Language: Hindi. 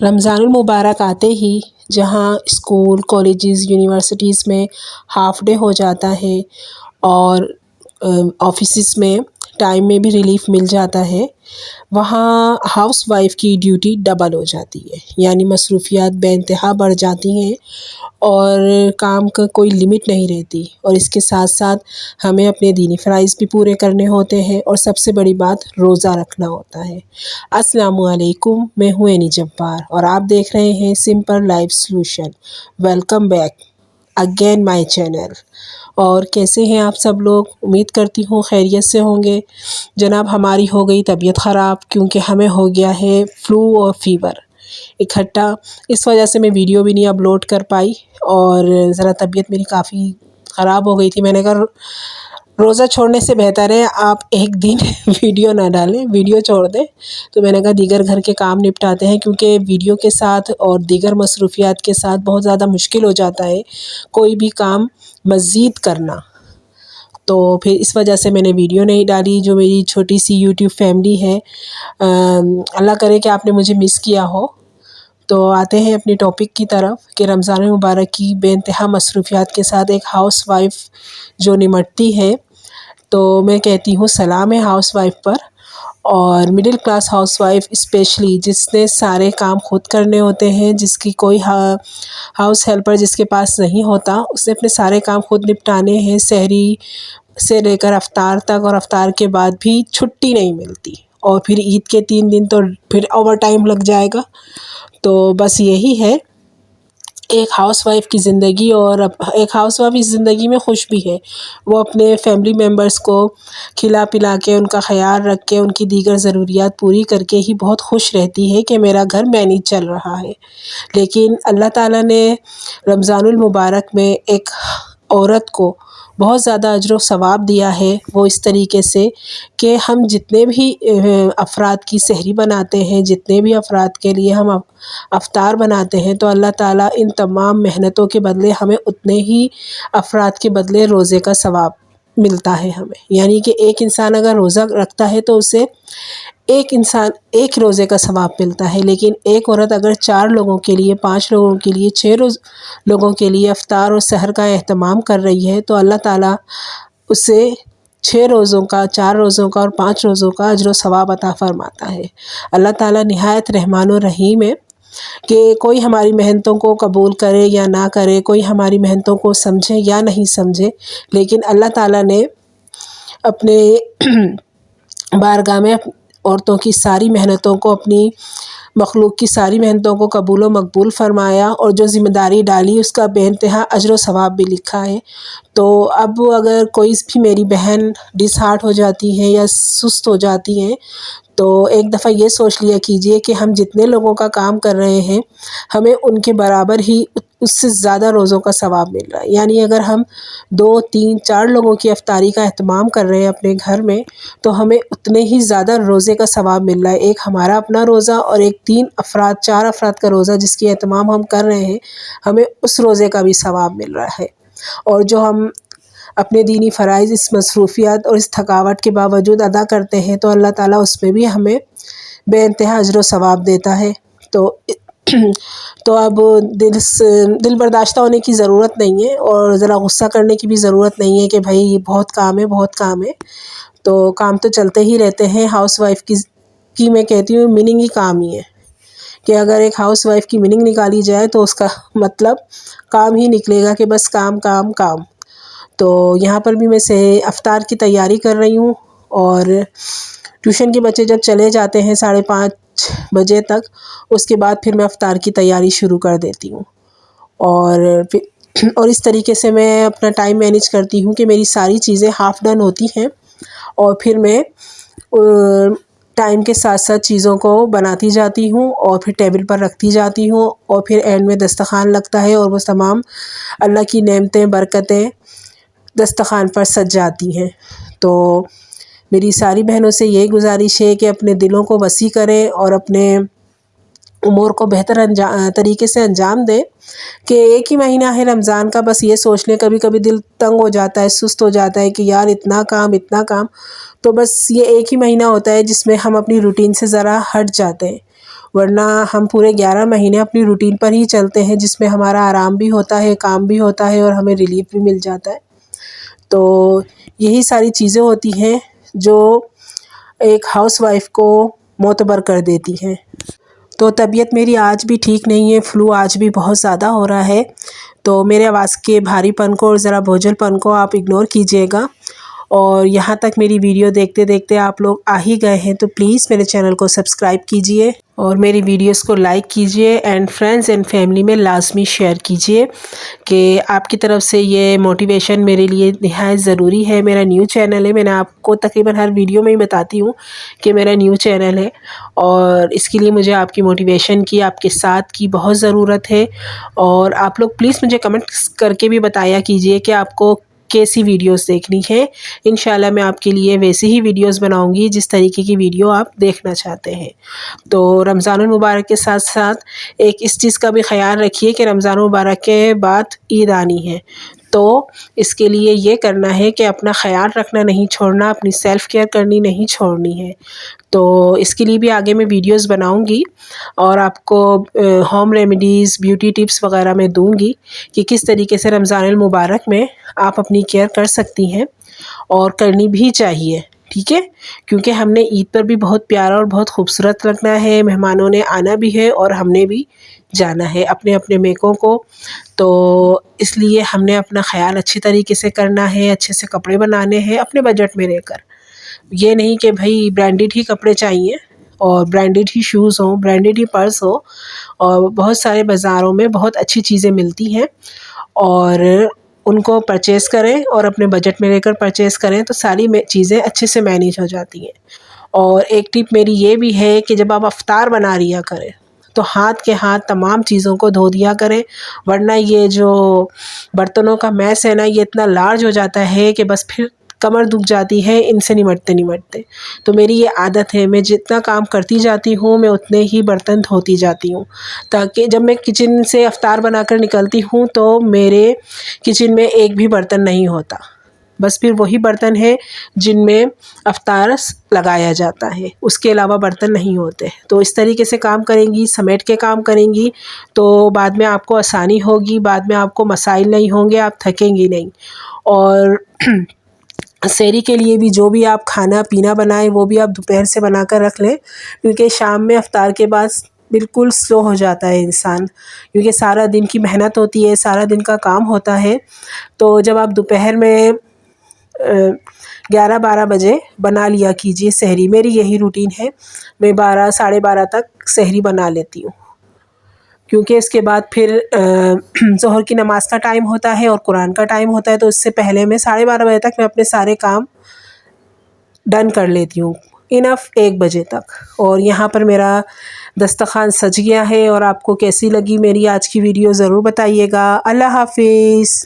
रमज़ानुल मुबारक आते ही जहाँ स्कूल, कॉलेजेस, यूनिवर्सिटीज़ में हाफ़ डे हो जाता है और ऑफ़िसेस में टाइम में भी रिलीफ़ मिल जाता है, वहाँ हाउसवाइफ़ की ड्यूटी डबल हो जाती है। यानी मसरूफ़ियात बेइंतहा बढ़ जाती हैं और काम का कोई लिमिट नहीं रहती और इसके साथ-साथ हमें अपने दीनी फ़राइज़ भी पूरे करने होते हैं और सबसे बड़ी बात रोज़ा रखना होता है। अस्सलामु अलैकुम, मैं हूँ एनी जब्बार और आप देख रहे हैं simple life solution. Welcome back again my channel. और कैसे हैं आप सब लोग? उम्मीद करती हूँ खैरियत से होंगे। जनाब हमारी हो गई तबीयत ख़राब क्योंकि हमें हो गया है फ्लू और फ़ीवर इकट्ठा। इस वजह से मैं वीडियो भी नहीं अपलोड कर पाई और ज़रा तबीयत मेरी काफ़ी ख़राब हो गई थी। मैंने कहा रोज़ा छोड़ने से बेहतर है आप एक दिन वीडियो ना डालें, वीडियो छोड़ दें। तो मैंने कहा दीगर घर के काम निपटाते हैं क्योंकि वीडियो के साथ और दीगर मसरूफ़ियात के साथ बहुत ज़्यादा मुश्किल हो जाता है कोई भी काम मज़ीद करना। तो फिर इस वजह से मैंने वीडियो नहीं डाली। जो मेरी छोटी सी यूट्यूब फैमिली है, अल्लाह करे कि आपने मुझे मिस किया हो। तो आते हैं अपने टॉपिक की तरफ कि रमज़ान मुबारक की बेइंतहा मसरूफ़ियात के साथ एक हाउसवाइफ़ जो निमटती है, तो मैं कहती हूँ सलाम है हाउसवाइफ़ पर। और मिडिल क्लास हाउसवाइफ़ स्पेशली जिसने सारे काम खुद करने होते हैं, जिसकी कोई हाउस हेल्पर जिसके पास नहीं होता, उसे अपने सारे काम खुद निपटाने हैं। सहरी से लेकर अफ्तार तक और अफ्तार के बाद भी छुट्टी नहीं मिलती और फिर ईद के 3 दिन तो फिर ओवर टाइम लग जाएगा। तो बस यही है एक हाउसवाइफ़ की ज़िंदगी। और एक हाउसवाइफ़ इस ज़िंदगी में खुश भी है। वो अपने फैमिली मेम्बर्स को खिला पिला के, उनका ख़याल रख के, उनकी दीगर ज़रूरियात पूरी करके ही बहुत खुश रहती है कि मेरा घर मैनेज चल रहा है। लेकिन अल्लाह ताला ने रमज़ानुल मुबारक में एक औरत को बहुत ज़्यादा अजर व सवाब दिया है। वो इस तरीके से कि हम जितने भी अफ़राद की सहरी बनाते हैं, जितने भी अफ़राद के लिए हम अफ्तार बनाते हैं, तो अल्लाह ताला इन तमाम मेहनतों के बदले हमें उतने ही अफ़राद के बदले रोज़े का सवाब मिलता है हमें। यानी कि एक इंसान अगर रोज़ा रखता है तो उसे एक रोज़े का सवाब मिलता है। लेकिन एक औरत अगर 4 लोगों के लिए, 5 लोगों के लिए, 6 लोगों के लिए इफ्तार और सहर का एहतमाम कर रही है, तो अल्लाह ताला उसे 6 रोज़ों का, 4 रोज़ों का और 5 रोज़ों का अजर व सवाब अता फ़रमाता है। अल्लाह ताला निहायत रहमान और रहीम है कि कोई हमारी मेहनतों को कबूल करे या ना करे, कोई हमारी मेहनतों को समझे या नहीं समझे, लेकिन अल्लाह ताला ने अपने बारगाह में औरतों की सारी मेहनतों को, अपनी मखलूक की सारी मेहनतों को कबूल व मकबूल फ़रमाया और जो ज़िम्मेदारी डाली उसका बेइंतहा अजर व सवाब भी लिखा है। तो अब अगर कोई भी मेरी बहन डिसहार्ट हो जाती है या सुस्त हो जाती हैं, तो एक दफ़ा ये सोच लिया कीजिए कि हम जितने लोगों का काम कर रहे हैं, हमें उनके बराबर ही उससे ज़्यादा रोज़ों का सवाब मिल रहा है। यानी अगर हम 2, 3, 4 लोगों की इफ्तारी का एहतमाम कर रहे हैं अपने घर में, तो हमें उतने ही ज़्यादा रोज़े का सवाब मिल रहा है। एक हमारा अपना रोज़ा और एक 3 अफ़राद, 4 अफ़राद का रोज़ा जिसकी एहतमाम हम कर रहे हैं, हमें उस रोज़े का भी सवाब मिल रहा है। और जो हम अपने दीनी फ़राइज़ इस मसरूफ़ियत और इस थकावट के बावजूद अदा करते हैं, तो अल्लाह ताला उसमें भी हमें बेइंतहा अजर व सवाब देता है। तो अब दिल बर्दाश्त होने की ज़रूरत नहीं है और ज़रा गुस्सा करने की भी ज़रूरत नहीं है कि भाई बहुत काम है, बहुत काम है। तो काम तो चलते ही रहते हैं। हाउसवाइफ़ की मैं कहती हूँ मीनिंग ही काम ही है कि अगर एक हाउसवाइफ़ की मीनिंग निकाली जाए तो उसका मतलब काम ही निकलेगा कि बस काम, काम, काम। तो यहाँ पर भी मैं अफ्तार की तैयारी कर रही हूँ और ट्यूशन के बच्चे जब चले जाते हैं 5:30 बजे तक, उसके बाद फिर मैं अफ्तार की तैयारी शुरू कर देती हूँ। और फिर और इस तरीके से मैं अपना टाइम मैनेज करती हूँ कि मेरी सारी चीज़ें हाफ़ डन होती हैं और फिर मैं टाइम के साथ साथ चीज़ों को बनाती जाती हूँ और फिर टेबल पर रखती जाती हूँ और फिर एंड में दस्तरख़्वान लगता है और वो तमाम अल्लाह की नेमतें, बरकतें दस्तरख़्वान पर सज जाती हैं। तो मेरी सारी बहनों से यही गुज़ारिश है कि अपने दिलों को वसी करें और अपने उमूर को बेहतर तरीके से अंजाम दें कि एक ही महीना है रमज़ान का, बस ये सोच लें। कभी-कभी दिल तंग हो जाता है, सुस्त हो जाता है कि यार इतना काम, इतना काम। तो बस ये एक ही महीना होता है जिसमें हम अपनी रूटीन से ज़रा हट जाते हैं। वरना हम पूरे 11 महीने अपनी रूटीन पर ही चलते हैं, जिसमें हमारा आराम भी होता है, काम भी होता है और हमें रिलीफ भी मिल जाता है। तो यही सारी चीज़ें होती हैं जो एक हाउसवाइफ़ को मोतबर कर देती हैं। तो तबीयत मेरी आज भी ठीक नहीं है, फ्लू आज भी बहुत ज़्यादा हो रहा है, तो मेरे आवाज़ के भारीपन को और ज़रा बोझलपन को आप इग्नोर कीजिएगा। और यहाँ तक मेरी वीडियो देखते देखते आप लोग आ ही गए हैं तो प्लीज़ मेरे चैनल को सब्सक्राइब कीजिए और मेरी वीडियोस को लाइक कीजिए एंड फ्रेंड्स एंड फैमिली में लाजमी शेयर कीजिए कि आपकी तरफ से ये मोटिवेशन मेरे लिए निहायत ज़रूरी है। मेरा न्यू चैनल है, मैंने आपको तकरीबन हर वीडियो में ही बताती हूँ कि मेरा न्यू चैनल है और इसके लिए मुझे आपकी मोटिवेशन की, आपके साथ की बहुत ज़रूरत है। और आप लोग प्लीज़ मुझे कमेंट्स करके भी बताया कीजिए कि आपको कैसी वीडियोस देखनी है। इंशाल्लाह मैं आपके लिए वैसी ही वीडियोस बनाऊंगी जिस तरीके की वीडियो आप देखना चाहते हैं। तो रमज़ानुल मुबारक के साथ साथ एक इस चीज़ का भी ख़याल रखिए कि रमज़ानुल मुबारक के बाद ईद आनी है, तो इसके लिए ये करना है कि अपना ख़याल रखना नहीं छोड़ना, अपनी सेल्फ़ केयर करनी नहीं छोड़नी है। तो इसके लिए भी आगे मैं वीडियोस बनाऊंगी और आपको होम रेमेडीज़, ब्यूटी टिप्स वगैरह मैं दूंगी कि किस तरीके से रमज़ानुल मुबारक में आप अपनी केयर कर सकती हैं और करनी भी चाहिए, ठीक है। क्योंकि हमने ईद पर भी बहुत प्यारा और बहुत खूबसूरत लगना है, मेहमानों ने आना भी है और हमने भी जाना है अपने अपने मेकों को। तो इसलिए हमने अपना ख़याल अच्छी तरीके से करना है, अच्छे से कपड़े बनाने हैं अपने बजट में रहकर। ये नहीं कि भाई ब्रांडेड ही कपड़े चाहिए और ब्रांडेड ही शूज़ हों, ब्रांडेड ही पर्स हो। और बहुत सारे बाज़ारों में बहुत अच्छी चीज़ें मिलती हैं और उनको परचेज़ करें और अपने बजट में रहकर परचेज़ करें तो सारी चीज़ें अच्छे से मैनेज हो जाती हैं। और एक टिप मेरी ये भी है कि जब आप इफ्तार बना लिया करें तो हाथ के हाथ तमाम चीज़ों को धो दिया करें, वरना ये जो बर्तनों का मैस है ना, ये इतना लार्ज हो जाता है कि बस फिर कमर दुख जाती है इनसे निमटते। तो मेरी ये आदत है, मैं जितना काम करती जाती हूँ मैं उतने ही बर्तन धोती जाती हूँ, ताकि जब मैं किचन से इफ्तार बनाकर निकलती हूँ तो मेरे किचन में एक भी बर्तन नहीं होता। बस फिर वही बर्तन है जिनमें इफ्तार लगाया जाता है, उसके अलावा बर्तन नहीं होते। तो इस तरीके से काम करेंगी, समेट के काम करेंगी तो बाद में आपको आसानी होगी, बाद में आपको मसाइल नहीं होंगे, आप थकेंगी नहीं। और सहरी के लिए भी जो भी आप खाना पीना बनाएं वो भी आप दोपहर से बना कर रख लें, क्योंकि शाम में इफ्तार के बाद बिल्कुल स्लो हो जाता है इंसान, क्योंकि सारा दिन की मेहनत होती है, सारा दिन का काम होता है। तो जब आप दोपहर में 11-12 बजे बना लिया कीजिए सहरी, मेरी यही रूटीन है। मैं 12 साढ़े 12 तक सहरी बना लेती हूँ, क्योंकि इसके बाद फिर ज़ोहर की नमाज़ का टाइम होता है और कुरान का टाइम होता है, तो इससे पहले मैं 12:30 बजे तक मैं अपने सारे काम डन कर लेती हूँ, इनफ 1 बजे तक। और यहाँ पर मेरा दस्तरखान सज गया है। और आपको कैसी लगी मेरी आज की वीडियो ज़रूर बताइएगा। अल्लाह हाफ़िज़।